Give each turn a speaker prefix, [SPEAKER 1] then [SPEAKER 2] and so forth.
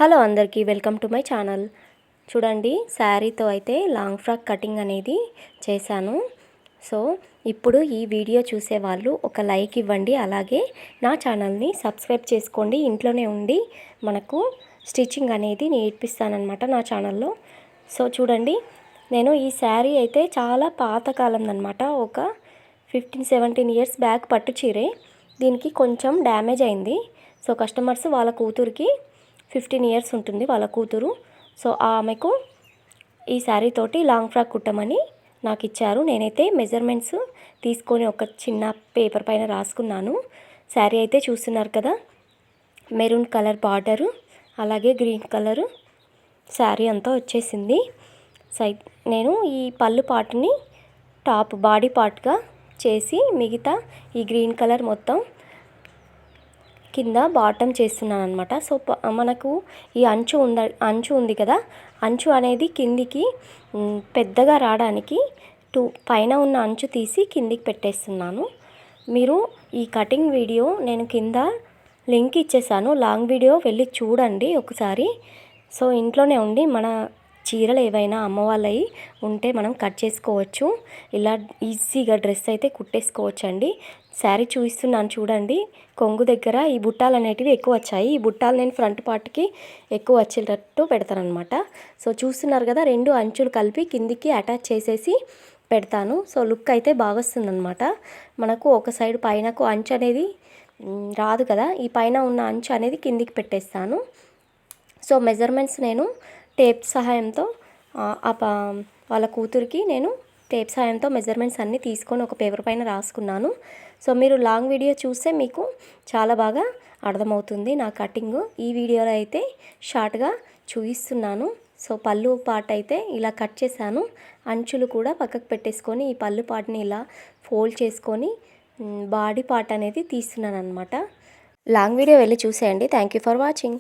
[SPEAKER 1] Hello అందరికీ welcome to my channel. చూడండి, శారీతో అయితే లాంగ్ ఫ్రాక్ కటింగ్ అనేది చేశాను. సో ఇప్పుడు ఈ వీడియో చూసే వాళ్ళు ఒక లైక్ ఇవ్వండి, అలాగే నా ఛానల్ని సబ్స్క్రైబ్ చేసుకోండి. ఇంట్లోనే ఉండి మనకు స్టిచ్చింగ్ అనేది నేర్పిస్తానన్నమాట నా ఛానల్లో. సో చూడండి, నేను ఈ శారీ అయితే చాలా పాతకాలం అన్నమాట. ఒక 15-17 ఇయర్స్ బ్యాక్ పట్టు చీరే. దీనికి కొంచెం డ్యామేజ్ అయింది. సో కస్టమర్స్ వాళ్ళ కూతురికి 15 ఇయర్స్ ఉంటుంది వాళ్ళ కూతురు. సో ఆమెకు ఈ శారీ తోటి లాంగ్ ఫ్రాక్ కుట్టమని నాకు ఇచ్చారు. నేనైతే మెజర్మెంట్స్ తీసుకొని ఒక చిన్న పేపర్ పైన రాసుకున్నాను. శారీ అయితే చూస్తున్నారు కదా, మెరూన్ కలర్ బార్డరు, అలాగే గ్రీన్ కలరు శారీ అంతా వచ్చేసింది. నేను ఈ పళ్ళు పార్ట్ని టాప్ బాడీ పార్ట్గా చేసి మిగతా ఈ గ్రీన్ కలర్ మొత్తం కింద బాటమ్ చేస్తున్నాను అనమాట. సో మనకు ఈ అంచు ఉంది కదా, అంచు అనేది కిందికి పెద్దగా రావడానికి పైన ఉన్న అంచు తీసి కిందికి పెట్టేస్తున్నాను. మీరు ఈ కటింగ్ వీడియో నేను కింద లింక్ ఇచ్చేసాను, లాంగ్ వీడియో వెళ్ళి చూడండి ఒకసారి. సో ఇంట్లోనే ఉండి మన చీరలు ఏవైనా అమ్మ వాళ్ళవి ఉంటే మనం కట్ చేసుకోవచ్చు. ఇలా ఈజీగా డ్రెస్ అయితే కుట్టేసుకోవచ్చు అండి. శారీ చూపిస్తున్నాను చూడండి, కొంగు దగ్గర ఈ బుట్టాలు అనేటివి ఎక్కువ వచ్చాయి. ఈ బుట్టాలు నేను ఫ్రంట్ పార్ట్కి ఎక్కువ వచ్చేటట్టు పెడతానమాట. సో చూస్తున్నారు కదా, రెండు అంచులు కలిపి కిందికి అటాచ్ చేసేసి పెడతాను. సో లుక్ అయితే బాగా వస్తుందన్నమాట. మనకు ఒక సైడ్ పైనకు అంచు అనేది రాదు కదా, ఈ పైన ఉన్న అంచు అనేది కిందికి పెట్టేస్తాను. సో మెజర్మెంట్స్ నేను టేప్ సహాయంతో వాళ్ళ కూతురికి నేను టేప్ సహాయంతో మెజర్మెంట్స్ అన్నీ తీసుకొని ఒక పేపర్ పైన రాసుకున్నాను. సో మీరు లాంగ్ వీడియో చూస్తే మీకు చాలా బాగా అర్థమవుతుంది నా కటింగ్. ఈ వీడియోలో అయితే షార్ట్గా చూపిస్తున్నాను. సో పళ్ళు పార్ట్ అయితే ఇలా కట్ చేశాను. అంచులు కూడా పక్కకు పెట్టేసుకొని ఈ పళ్ళు పార్ట్ని ఇలా ఫోల్డ్ చేసుకొని బాడీ పార్ట్ అనేది తీస్తున్నాను అనమాట. లాంగ్ వీడియో వెళ్ళి చూసేయండి. Thank you for watching.